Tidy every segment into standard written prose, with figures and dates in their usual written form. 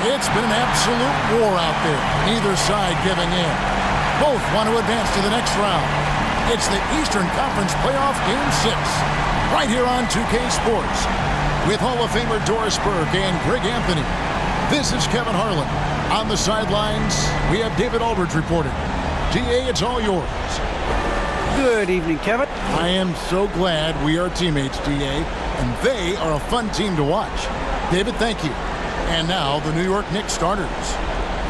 It's been an absolute war out there. Neither side giving in. Both want to advance to the next round. It's the Eastern Conference Playoff Game 6. Right here on 2K Sports. With Hall of Famer Doris Burke and Greg Anthony. This is Kevin Harlan. On the sidelines, we have David Aldridge reporting. DA, it's all yours. Good evening, Kevin. I am so glad we are teammates, DA, and they are a fun team to watch. David, thank you. And now the New York Knicks starters.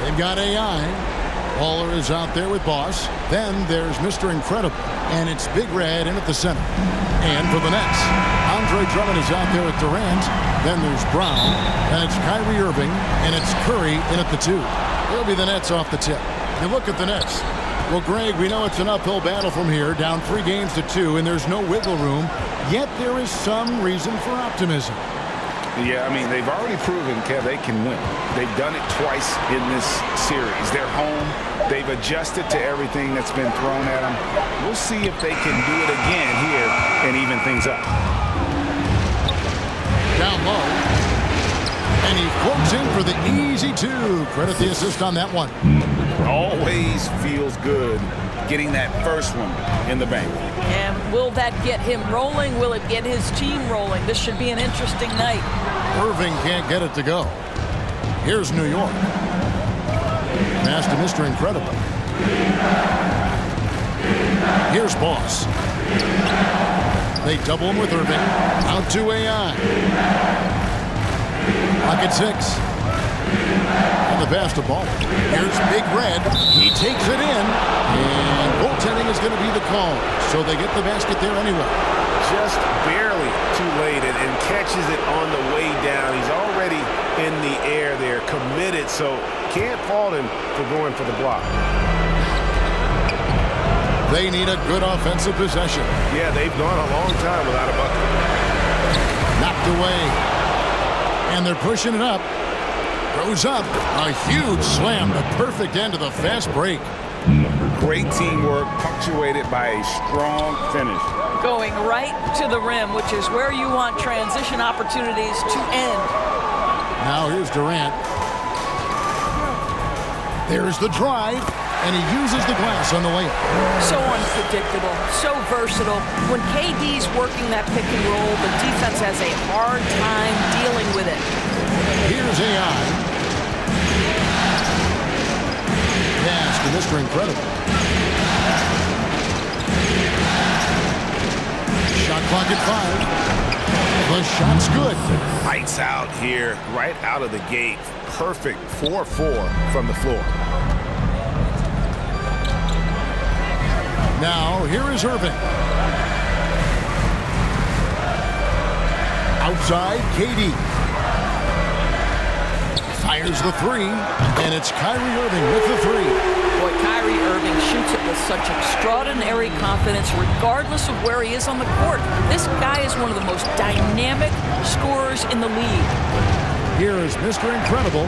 They've got AI. Waller is out there with Boss. Then there's Mr. Incredible, and it's Big Red in at the center. And for the Nets, Andre Drummond is out there with Durant. Then there's Brown, and it's Kyrie Irving, and it's Curry in at the 2. It'll be the Nets off the tip. You look at the Nets. Well, Greg, we know it's an uphill battle from here, down 3 games to 2, and there's no wiggle room. Yet there is some reason for optimism. Yeah, I mean, they've already proven, Kev, they can win. They've done it twice in this series. They're home. They've adjusted to everything that's been thrown at them. We'll see if they can do it again here and even things up. Down low. And he floats in for the easy 2. Credit the assist on that one. Always feels good getting that first one in the bank. And will that get him rolling? Will it get his team rolling? This should be an interesting night. Irving can't get it to go. Here's New York. Pass to Mr. Incredible. Here's Boss. They double him with Irving. Out to AI. Pocket 6. And the pass to Ball. Here's Big Red. He takes it in. And goaltending is going to be the call. So they get the basket there anyway. Just barely too late and catches it on the way down. He's already in the air there, committed, so can't fault him for going for the block. They need a good offensive possession. Yeah, they've gone a long time without a bucket. Knocked away. And they're pushing it up. Goes up. A huge slam. The perfect end of the fast break. Great teamwork, punctuated by a strong finish. Going right to the rim, which is where you want transition opportunities to end. Now here's Durant. There's the drive, and he uses the glass on the layup. So unpredictable, so versatile. When KD's working that pick and roll, the defense has a hard time dealing with it. Here's AI. Pass to Mr. Incredible. Shot clock at 5. The shot's good. Lights out here, right out of the gate. Perfect 4-4 from the floor. Now, here is Irving. Outside, KD. Fires the 3, and it's Kyrie Irving with the 3. Boy, Kyrie Irving shoots it with such extraordinary confidence, regardless of where he is on the court. This guy is one of the most dynamic scorers in the league. Here is Mr. Incredible.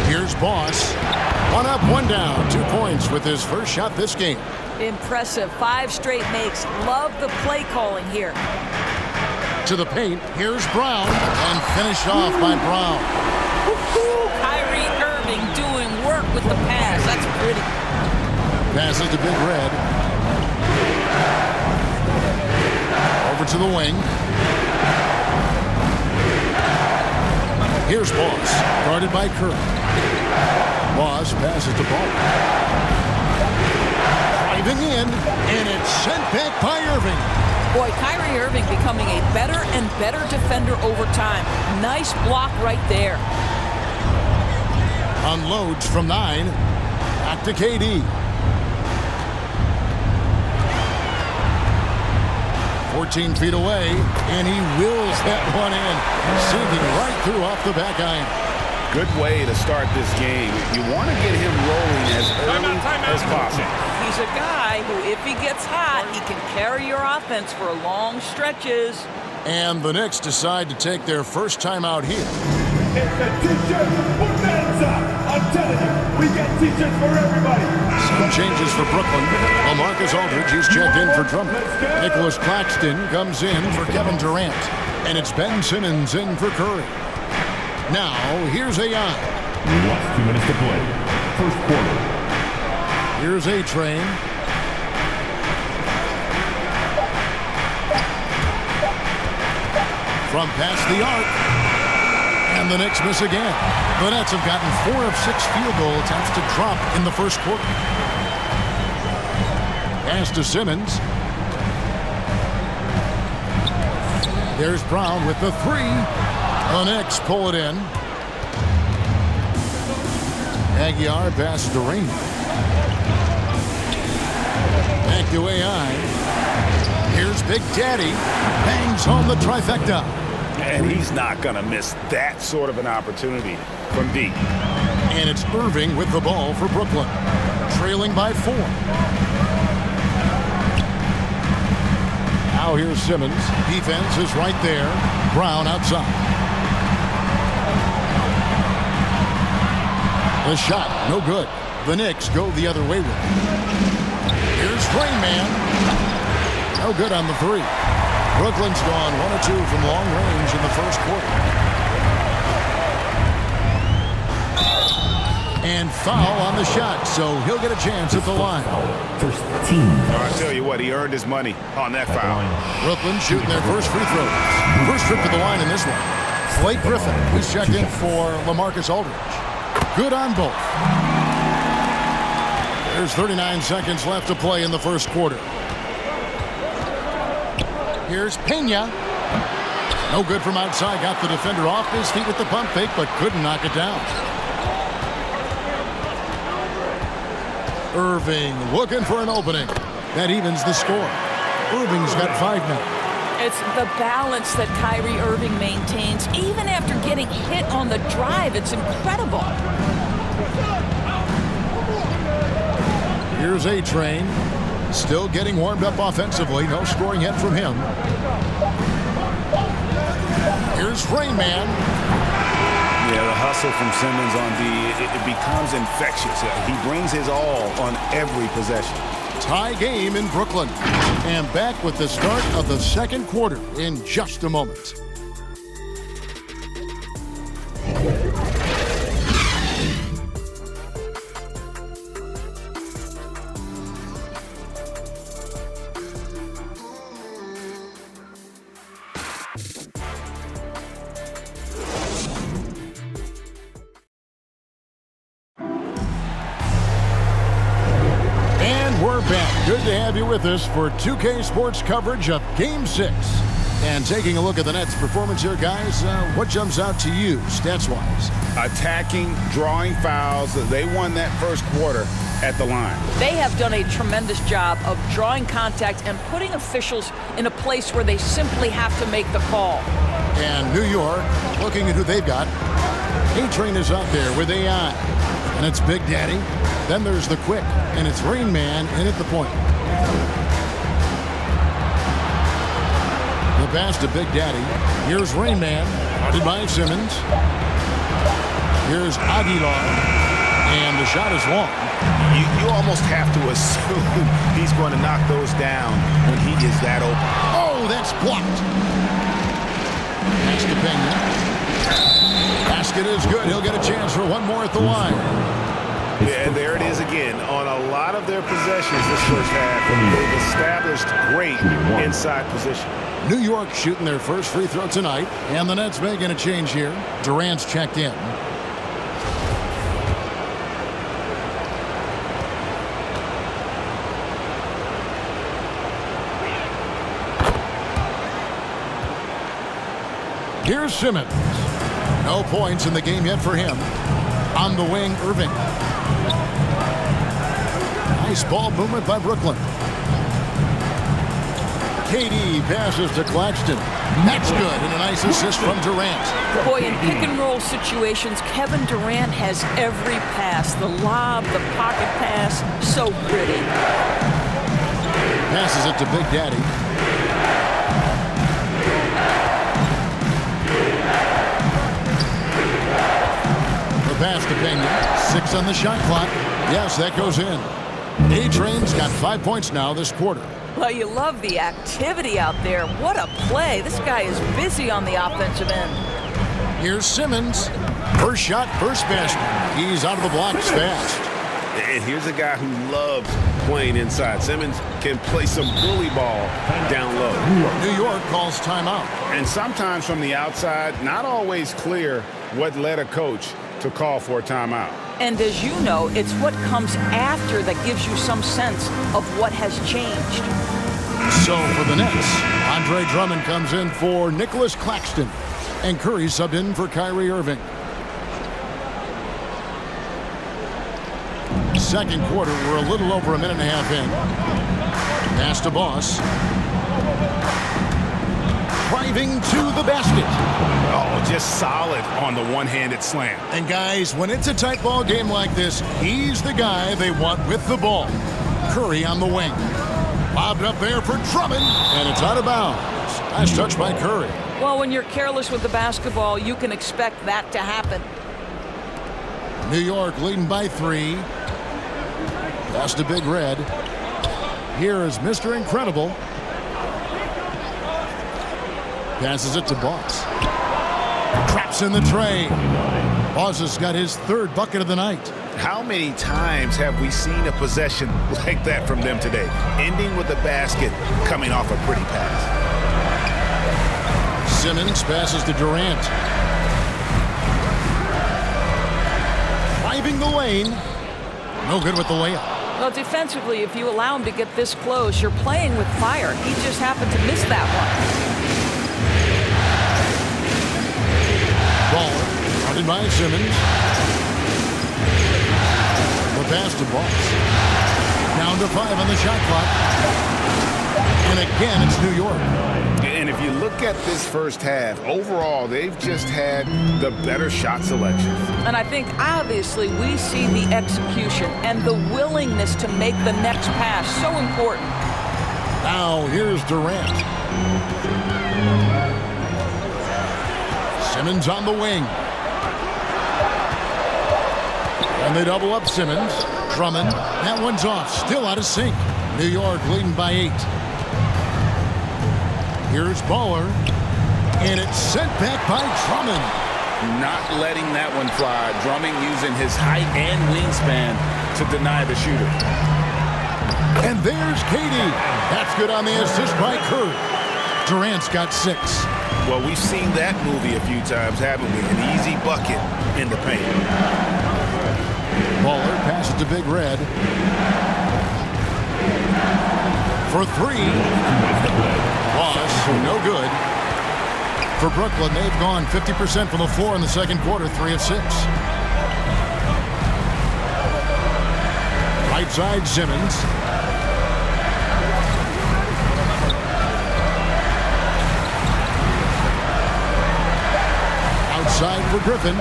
Here's Boss. 1 up, 1 down. 2 points with his first shot this game. Impressive. 5 straight makes. Love the play calling here. To the paint, here's Brown, and finished off by Brown. Kyrie Irving doing work with the pass. That's pretty. Passes to Big Red. Over to the wing. Here's Boss, guarded by Curry. Boss passes to Ball. Driving in, and it's sent back by Irving. Boy, Kyrie Irving becoming a better and better defender over time. Nice block right there. Unloads from 9. Back to KD. 14 feet away, and he wills that one in. Sinking right through off the back iron. Good way to start this game. You want to get him rolling as early as possible. He's a guy who, if he gets hot, he can carry your offense for long stretches. And the Knicks decide to take their first time out here. It's a t-shirt for Mensa. I'm telling you, we get t-shirts for everybody. Some changes for Brooklyn. Well, Marcus Aldridge is checked in for Drummond. Nicholas Claxton comes in for Kevin Durant. And it's Ben Simmons in for Curry. Now, here's AI. Last 2 minutes to play. First quarter. Here's A-Train. From past the arc. And the Knicks miss again. The Nets have gotten 4 of 6 field goal attempts to drop in the first quarter. Pass to Simmons. There's Brown with the 3. The Knicks pull it in. Aguiar pass Durant. Back to AI. Here's Big Daddy. Bangs home the trifecta. And he's not going to miss that sort of an opportunity from deep. And it's Irving with the ball for Brooklyn. Trailing by 4. Now here's Simmons. Defense is right there. Brown outside. The shot, no good. The Knicks go the other way with it. Here's Rain Man. No good on the 3. Brooklyn's gone 1 or 2 from long range in the first quarter. And foul on the shot, so he'll get a chance at the line. First team. I tell you what, he earned his money on that foul. Brooklyn shooting their first free throws. First trip to the line in this one. Blake Griffin, who's checked in for LaMarcus Aldridge. Good on both. There's 39 seconds left to play in the first quarter. Here's Pena. No good from outside. Got the defender off his feet with the pump fake, but couldn't knock it down. Irving looking for an opening. That evens the score. Irving's got 5 now. It's the balance that Kyrie Irving maintains even after getting hit on the drive. It's incredible. Here's A-Train. Still getting warmed up offensively. No scoring yet from him. Here's Rain Man. Yeah, the hustle from Simmons on D, it becomes infectious. He brings his all on every possession. Tie game in Brooklyn. And back with the start of the second quarter in just a moment. Good to have you with us for 2K Sports coverage of Game 6. And taking a look at the Nets' performance here, guys, what jumps out to you, stats-wise? Attacking, drawing fouls. They won that first quarter at the line. They have done a tremendous job of drawing contact and putting officials in a place where they simply have to make the call. And New York, looking at who they've got. A-Train is out there with AI. And it's Big Daddy. Then there's the quick, and it's Rain Man in at the point. The pass to Big Daddy. Here's Rain Man, guarded by Simmons. Here's Aguilar, and the shot is long. You almost have to assume he's going to knock those down when he is that open. Oh, that's blocked. Pass to Pena. Basket is good. He'll get a chance for one more at the line. Yeah, and there it is again. On a lot of their possessions this first half, they've established great inside position. New York shooting their first free throw tonight, and the Nets making a change here. Durant's checked in. Here's Simmons. No points in the game yet for him. On the wing, Irving. Nice ball movement by Brooklyn. KD passes to Claxton. That's good, and a nice assist from Durant. Boy, in pick-and-roll situations, Kevin Durant has every pass. The lob, the pocket pass, so pretty. Passes it to Big Daddy. Pass to Pena. 6 on the shot clock. Yes, that goes in. A-Train's got 5 points now this quarter. Well, you love the activity out there. What a play. This guy is busy on the offensive end. Here's Simmons. First shot, first basket. He's out of the blocks fast. And here's a guy who loves playing inside. Simmons can play some bully ball down low. New York calls timeout. And sometimes from the outside, not always clear what led a coach to call for a timeout. And as you know, it's what comes after that gives you some sense of what has changed. So for the Nets, Andre Drummond comes in for Nicholas Claxton. And Curry subbed in for Kyrie Irving. Second quarter, we're a little over a minute and a half in. Pass to Boss. Driving to the basket. Oh, just solid on the one-handed slam. And guys, when it's a tight ball game like this, he's the guy they want with the ball. Curry on the wing. Lobbed up there for Drummond, and it's out of bounds. Nice touch by Curry. Well, when you're careless with the basketball, you can expect that to happen. New York leading by 3. Pass to Big Red. Here is Mr. Incredible. Passes it to Boss. Traps in the tray. Boss has got his third bucket of the night. How many times have we seen a possession like that from them today? Ending with a basket, coming off a pretty pass. Simmons passes to Durant. Driving the lane. No good with the layup. Well, defensively, if you allow him to get this close, you're playing with fire. He just happened to miss that one. Ball guarded by Simmons. The pass to Boss. Down to 5 on the shot clock. And again, it's New York. And if you look at this first half, overall, they've just had the better shot selection. And I think, obviously, we see the execution and the willingness to make the next pass so important. Now, here's Durant. Simmons on the wing. And they double up Simmons. Drummond. That one's off. Still out of sync. New York leading by 8. Here's Baller. And it's sent back by Drummond. Not letting that one fly. Drummond using his height and wingspan to deny the shooter. And there's Katie. That's good on the assist by Curry. Durant's got 6. Well, we've seen that movie a few times, haven't we? An easy bucket in the paint. Baller passes to Big Red. For 3. Boss, no good. For Brooklyn, they've gone 50% from the floor in the second quarter, 3 of 6. Right side, Simmons. Outside for Griffin.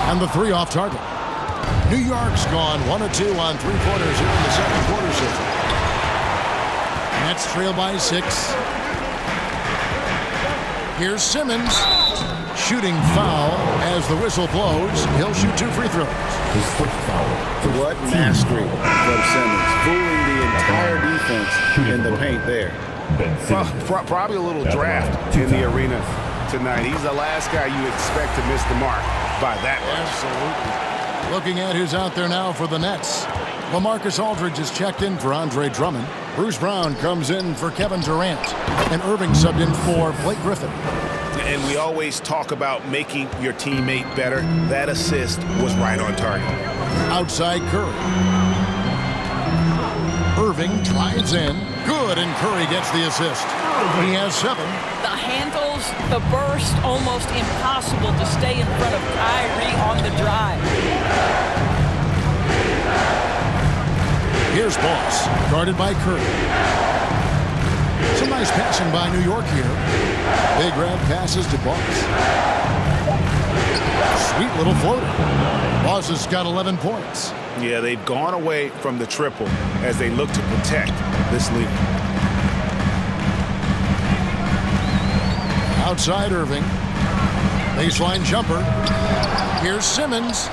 And the 3 off target. New York's gone 1 of 2 on 3-pointers here in the second quarter shift. Nets trail by 6. Here's Simmons. Shooting foul as the whistle blows. He'll shoot 2 free throws. What mastery from Simmons. Fooling the entire defense in the paint there. Probably a little draft in the arena tonight. He's the last guy you expect to miss the mark by that much. Absolutely. Looking at who's out there now for the Nets. LaMarcus Aldridge is checked in for Andre Drummond. Bruce Brown comes in for Kevin Durant. And Irving subbed in for Blake Griffin. And we always talk about making your teammate better. That assist was right on target. Outside Curry. Irving drives in. Good, and Curry gets the assist. He has 7. The handles, the burst, almost impossible to stay in front of Kyrie on the drive. Here's Boss, guarded by Curry. Some nice passing by New York here. Big Red passes to Boss. Sweet little floater. Boss has got 11 points. Yeah, they've gone away from the triple as they look to protect this lead. Outside Irving. Baseline jumper. Here's Simmons.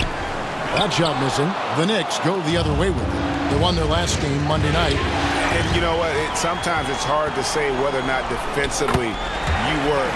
That shot missing. The Knicks go the other way with it. They won their last game Monday night. And you know what? Sometimes it's hard to say whether or not defensively you were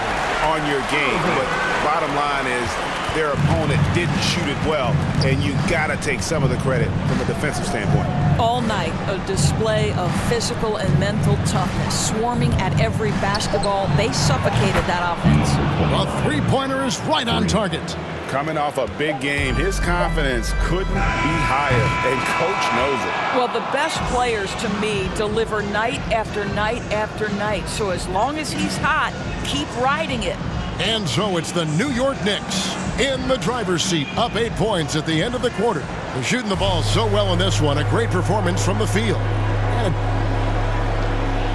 on your game. But bottom line is their opponent didn't shoot it well, and you got to take some of the credit from a defensive standpoint. All night, a display of physical and mental toughness, swarming at every basketball. They suffocated that offense. A three-pointer is right on target. Coming off a big game, his confidence couldn't be higher, and Coach knows it. Well, the best players, to me, deliver night after night after night. So as long as he's hot, keep riding it. And so it's the New York Knicks in the driver's seat, up 8 points at the end of the quarter. They're shooting the ball so well in this one. A great performance from the field.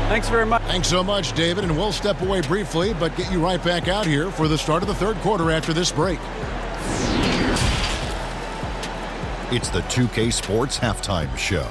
Thanks very much. Thanks so much, David, and we'll step away briefly, but get you right back out here for the start of the third quarter after this break. It's the 2K Sports Halftime Show.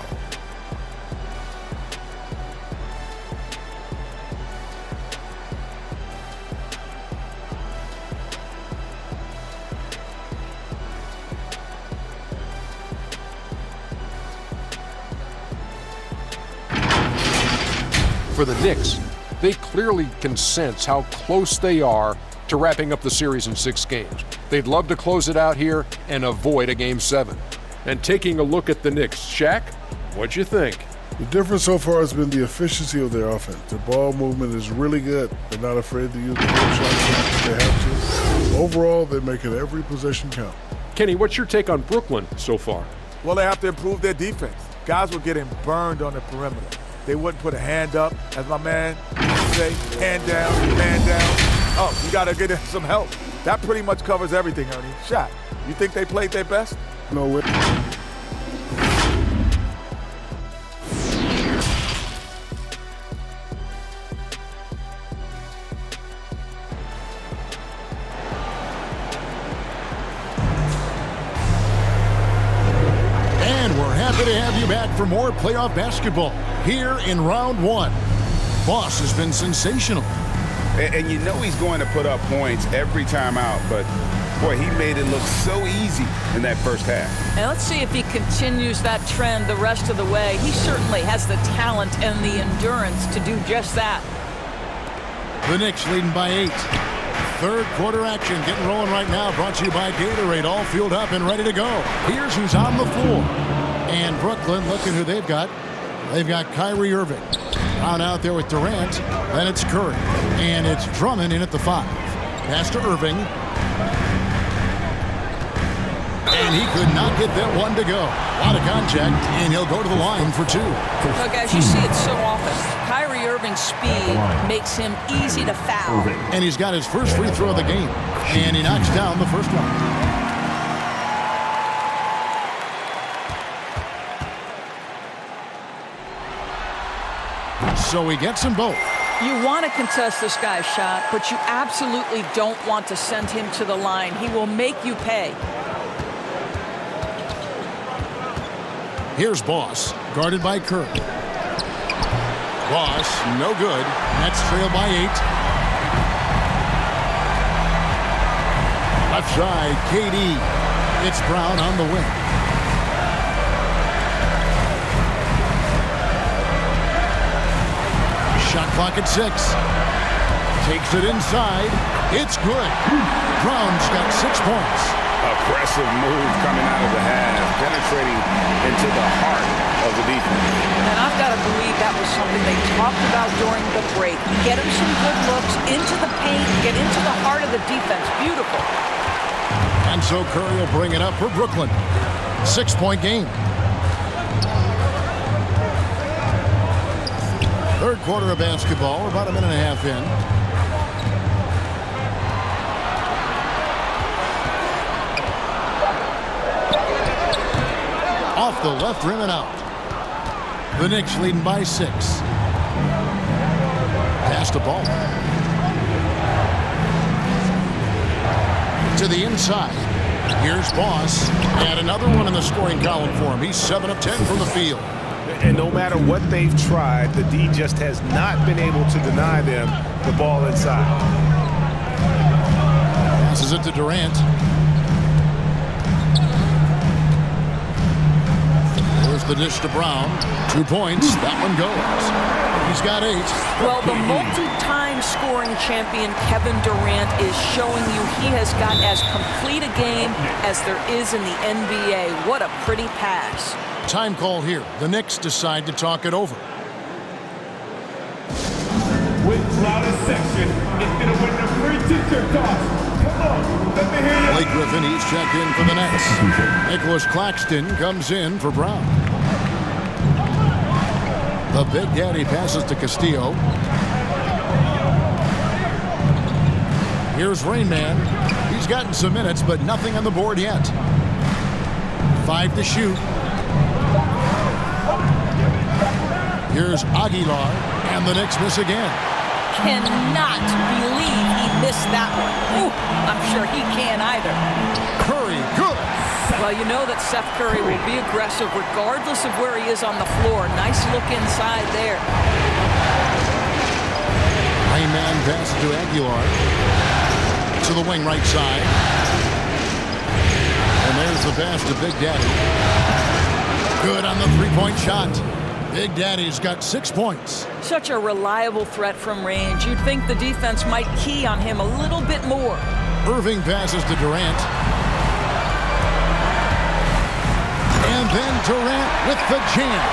For the Knicks, they clearly can sense how close they are to wrapping up the series in 6 games. They'd love to close it out here and avoid a Game 7. And taking a look at the Knicks, Shaq, what'd you think? The difference so far has been the efficiency of their offense. Their ball movement is really good. They're not afraid to use the shot if they have to. Overall, they're making every possession count. Kenny, what's your take on Brooklyn so far? Well, they have to improve their defense. Guys were getting burned on the perimeter. They wouldn't put a hand up, as my man would say, hand down, man down. Oh, you got to get some help. That pretty much covers everything, Ernie. Shaq, you think they played their best? No way. And we're happy to have you back for more playoff basketball here in round 1. Boss has been sensational. And you know he's going to put up points every time out, but boy, he made it look so easy in that first half. And let's see if he continues that trend the rest of the way. He certainly has the talent and the endurance to do just that. The Knicks leading by 8. Third quarter action getting rolling right now, brought to you by Gatorade, all fueled up and ready to go. Here's who's on the floor. And Brooklyn, looking who they've got. They've got Kyrie Irving. Brown out there with Durant. Then it's Curry. And it's Drummond in at the 5. Pass to Irving. And he could not get that one to go. A lot of contact, and he'll go to the line for 2. Look, as you see it so often, Kyrie Irving's speed makes him easy to foul. And he's got his first free throw of the game. And he knocks down the first one. So he gets them both. You want to contest this guy's shot, but you absolutely don't want to send him to the line. He will make you pay. Here's Boss, guarded by Curry. Boss, no good. Nets trail by 8. Left side, KD. It's Brown on the wing. Shot clock at 6. Takes it inside. It's good. Brown's got 6 points. Aggressive move coming out of the half, penetrating into the heart of the defense. And I've got to believe that was something they talked about during the break. Get him some good looks into the paint, get into the heart of the defense. Beautiful. And so Curry will bring it up for Brooklyn. 6-point game. Third quarter of basketball. We're about a minute and a half in. Off the left rim and out. The Knicks leading by 6. Pass the ball. To the inside. Here's Boss. And another one in the scoring column for him. He's 7 of 10 from the field. And no matter what they've tried, the D just has not been able to deny them the ball inside. Passes it to Durant. There's the dish to Brown. 2 points. That one goes. He's got 8. Well, the multi-time scoring champion Kevin Durant is showing you he has got as complete a game as there is in the NBA. What a pretty pass. Time call here. The Knicks decide to talk it over. With loudest section is going to win the free t-shirt toss. Come on, let me hear you. Blake Griffin, he's checked in for the Nets. Nicholas Claxton comes in for Brown. The Big Daddy passes to Castillo. Here's Rain Man. He's gotten some minutes, but nothing on the board yet. 5 to shoot. Here's Aguilar, and the Knicks miss again. Cannot believe he missed that one. Ooh, I'm sure he can't either. Curry, good. Well, you know that Seth Curry will be aggressive regardless of where he is on the floor. Nice look inside there. Rain Man passes to Aguilar. To the wing right side. And there's the pass to Big Daddy. Good on the three-point shot. Big Daddy's got 6 points. Such a reliable threat from range. You'd think the defense might key on him a little bit more. Irving passes to Durant. And then Durant with the jam.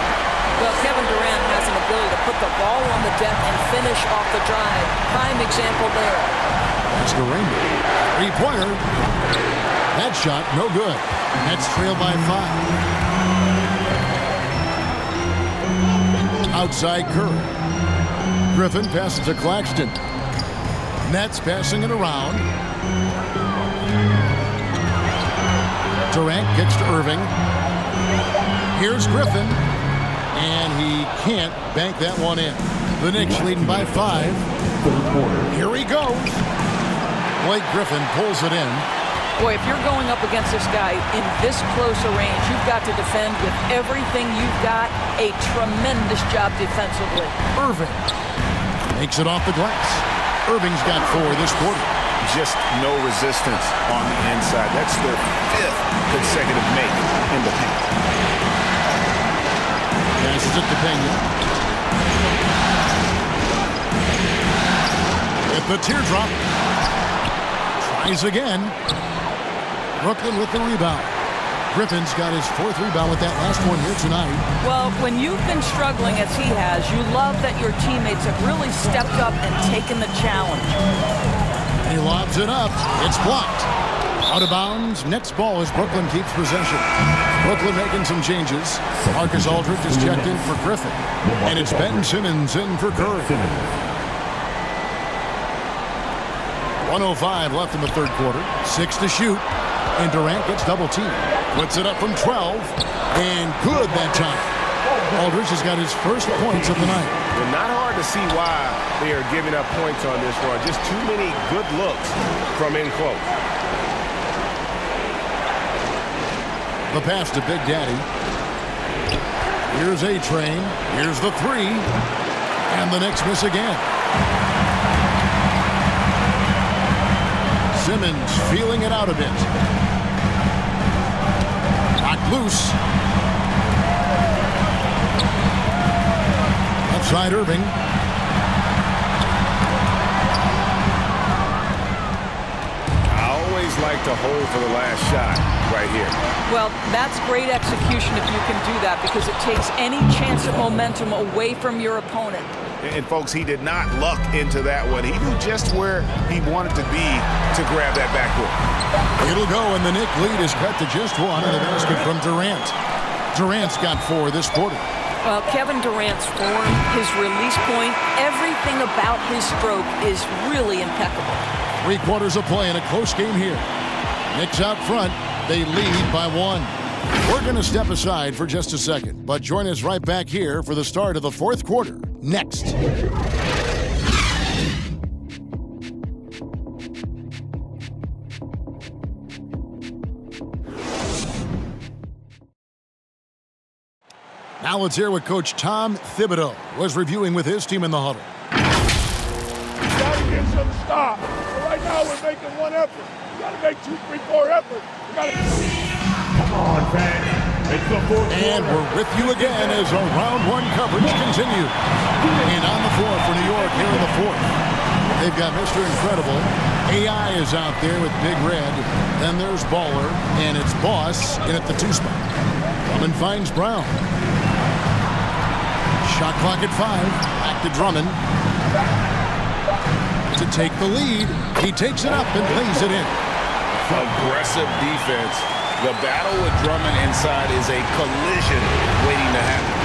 Well, Kevin Durant has an ability to put the ball on the deck and finish off the drive. Prime example there. That's the Rainbow. 3-pointer. That shot, no good. Nets trail by 5. Outside Curry. Griffin passes to Claxton. Nets passing it around. Durant kicks to Irving. Here's Griffin. And he can't bank that one in. The Knicks leading by 5. Here he goes. Blake Griffin pulls it in. Boy, if you're going up against this guy in this close a range, you've got to defend with everything you've got. A tremendous job defensively. Irving makes it off the glass. Irving's got 4 this quarter. Just no resistance on the inside. That's their 5th consecutive make in the paint. Passes it to Pena. With the teardrop. Tries again. Brooklyn with the rebound. Griffin's got his 4th rebound with that last one here tonight. Well, when you've been struggling as he has, you love that your teammates have really stepped up and taken the challenge. He lobs it up. It's blocked. Out of bounds. Next ball as Brooklyn keeps possession. Brooklyn making some changes. Marcus Aldridge is checked in for Griffin. And it's Ben Simmons in for Curry. 1:05 left in the third quarter. 6 to shoot. And Durant gets double-teamed. Puts it up from 12. And good that time. Aldridge has got his first points of the night. Well, not hard to see why they are giving up points on this run. Just too many good looks from in close. The pass to Big Daddy. Here's A-Train. Here's the 3. And the Knicks miss again. Simmons feeling it out a bit. Knocked loose. Outside Irving. I always like to hold for the last shot right here. Well, that's great execution if you can do that because it takes any chance of momentum away from your opponent. And folks, he did not luck into that one. He knew just where he wanted to be to grab that backboard. It'll go, and the Knicks lead is cut to just 1 in the basket from Durant. Durant's got 4 this quarter. Well, Kevin Durant's form, his release point, everything about his stroke is really impeccable. 3 quarters of play in a close game here. Knicks out front. They lead by 1. We're going to step aside for just a second, but join us right back here for the start of the 4th quarter. Next. Now let's hear what Coach Tom Thibodeau was reviewing with his team in the huddle. Got to get some stop. But right now we're making one effort. We got to make 2, 3, 4 efforts. We got to. Come on, man. It's the fourth And quarter. we're with you again as our round one coverage continues. And on the floor for New York here in the fourth. They've got Mr. Incredible. AI is out there with Big Red. Then there's Baller, and it's Boss in at the 2 spot. Drummond finds Brown. Shot clock at 5. Back to Drummond. To take the lead. He takes it up and lays it in. Aggressive defense. The battle with Drummond inside is a collision waiting to happen.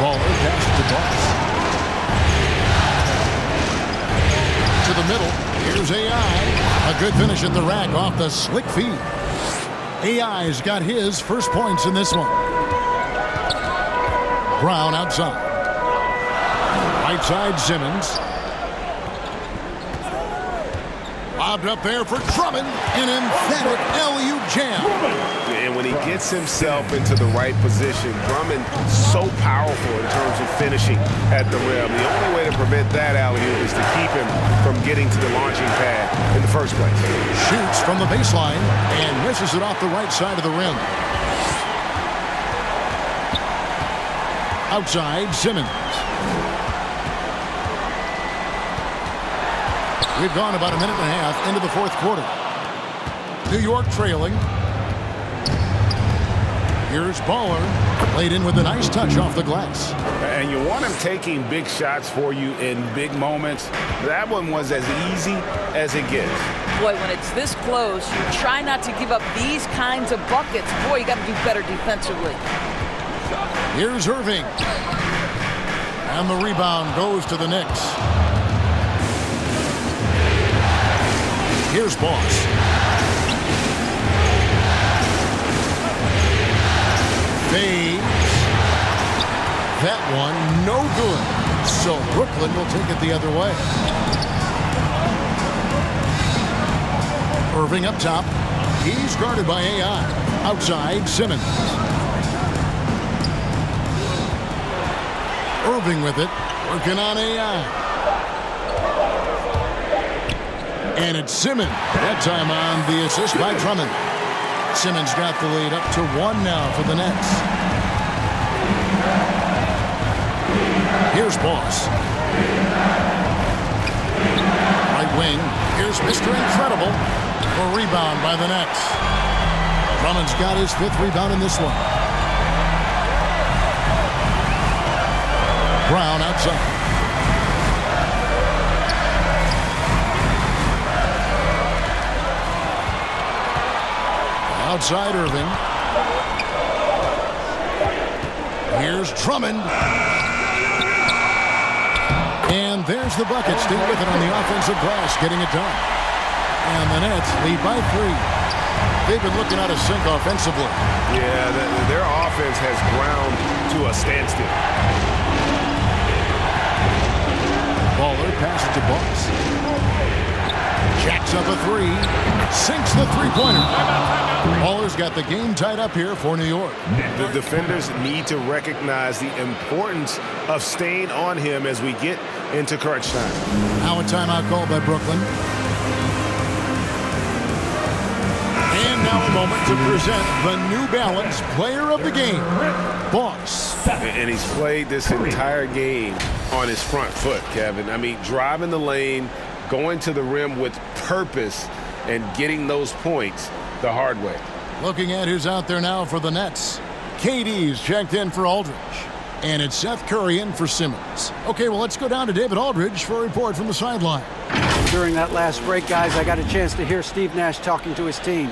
Baller passes to Boss. To the middle. Here's AI. A good finish at the rack off the slick feed. AI's got his first points in this one. Brown outside. Right side Simmons. Lobbed up there for Drummond. An emphatic LU jam. And when he gets himself into the right position, Drummond so powerful in terms of finishing at the rim. The only way to prevent that alley-oop is to keep him from getting to the launching pad in the first place. Shoots from the baseline and misses it off the right side of the rim. Outside Simmons. We've gone about a minute and a half into the fourth quarter. New York trailing. Here's Baller. Laid in with a nice touch off the glass. And you want him taking big shots for you in big moments. That one was as easy as it gets. Boy, when it's this close, you try not to give up these kinds of buckets. Boy, you got to do better defensively. Here's Irving. And the rebound goes to the Knicks. Here's Boss. Fades. That one, no good. So Brooklyn will take it the other way. Irving up top. He's guarded by AI. Outside, Simmons. Irving with it. Working on AI. And it's Simmons. That time on the assist by Drummond. Simmons got the lead up to 1 now for the Nets. Here's Boss. Right wing. Here's Mr. Incredible. A rebound by the Nets. Drummond's got his 5th rebound in this one. Brown outside. Outside Irving. Here's Drummond. And there's the bucket. Stay with it on the offensive glass, getting it done. And the Nets lead by 3. They've been looking out of sync offensively. Yeah, their offense has ground to a standstill. Baller passes to Boss. Jacks up a 3. Sinks the three-pointer. Baller's got the game tied up here for New York. The defenders need to recognize the importance of staying on him as we get into crunch time. Now a timeout called by Brooklyn. And now a moment to present the New Balance Player of the Game, Boss. And he's played this entire game on his front foot, Kevin. I mean, driving the lane, going to the rim with purpose, and getting those points the hard way. Looking at who's out there now for the Nets. KD's checked in for Aldridge. And it's Seth Curry in for Simmons. Okay, well, let's go down to David Aldridge for a report from the sideline. During that last break, guys, I got a chance to hear Steve Nash talking to his team.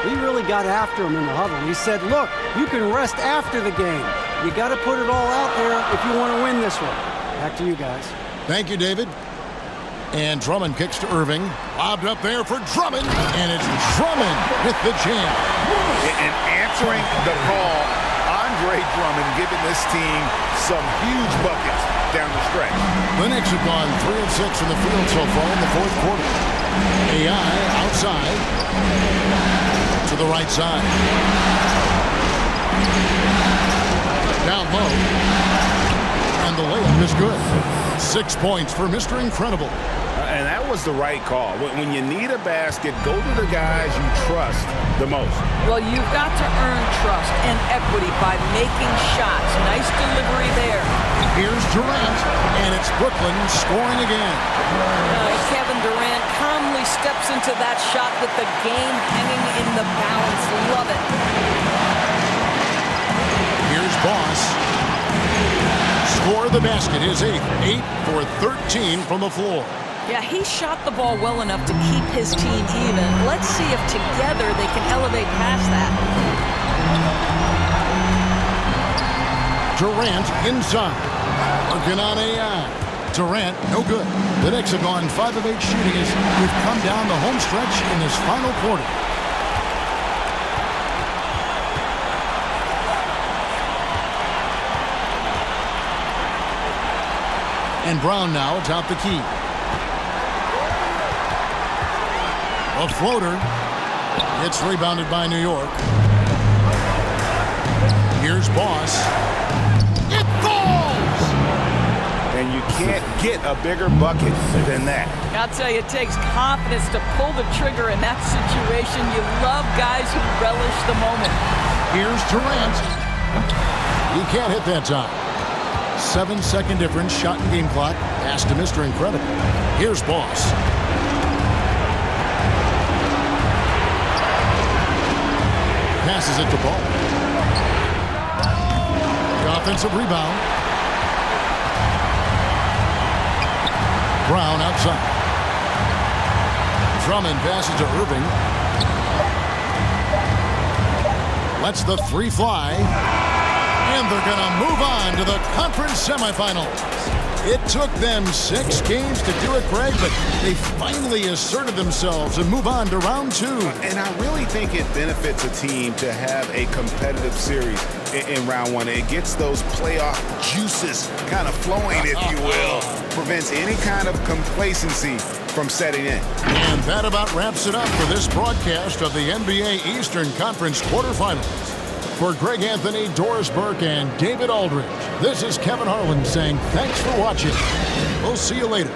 He really got after him in the huddle. He said, look, you can rest after the game. You got to put it all out there if you want to win this one. Back to you guys. Thank you, David. And Drummond kicks to Irving. Lobbed up there for Drummond. And it's Drummond with the jam. And answering the call, Andre Drummond giving this team some huge buckets down the stretch. The Knicks have gone 3 of 6 in the field so far in the fourth quarter. AI outside to the right side. Down low. And the layup is good. 6 points for Mr. Incredible. And that was the right call. When you need a basket, go to the guys you trust the most. Well, you've got to earn trust and equity by making shots. Nice delivery there. Here's Durant, and it's Brooklyn scoring again. Kevin Durant calmly steps into that shot with the game hanging in the balance. Love it. Here's Boss. Score the basket, his 8th. 8 for 13 from the floor. Yeah, he shot the ball well enough to keep his team even. Let's see if together they can elevate past that. Durant inside. Working on AI. Durant, no good. The Knicks have gone 5 of 8 shooting as we've come down the home stretch in this final quarter. And Brown now atop the key. A floater. It's rebounded by New York. Here's Boss. It falls! And you can't get a bigger bucket than that. I'll tell you, it takes confidence to pull the trigger in that situation. You love guys who relish the moment. Here's Durant. He can't hit that time. 7-second difference, shot and game clock. Pass to Mr. Incredible. Here's Boss. Passes it to Ball. The offensive rebound. Brown outside. Drummond passes to Irving. Lets the 3 fly. And they're going to move on to the conference semifinals. It took them 6 games to do it, Greg, but they finally asserted themselves and move on to round 2. And I really think it benefits a team to have a competitive series in round 1. It gets those playoff juices kind of flowing, if you will. Prevents any kind of complacency from setting in. And that about wraps it up for this broadcast of the NBA Eastern Conference quarterfinals. For Greg Anthony, Doris Burke, and David Aldridge, this is Kevin Harlan saying thanks for watching. We'll see you later.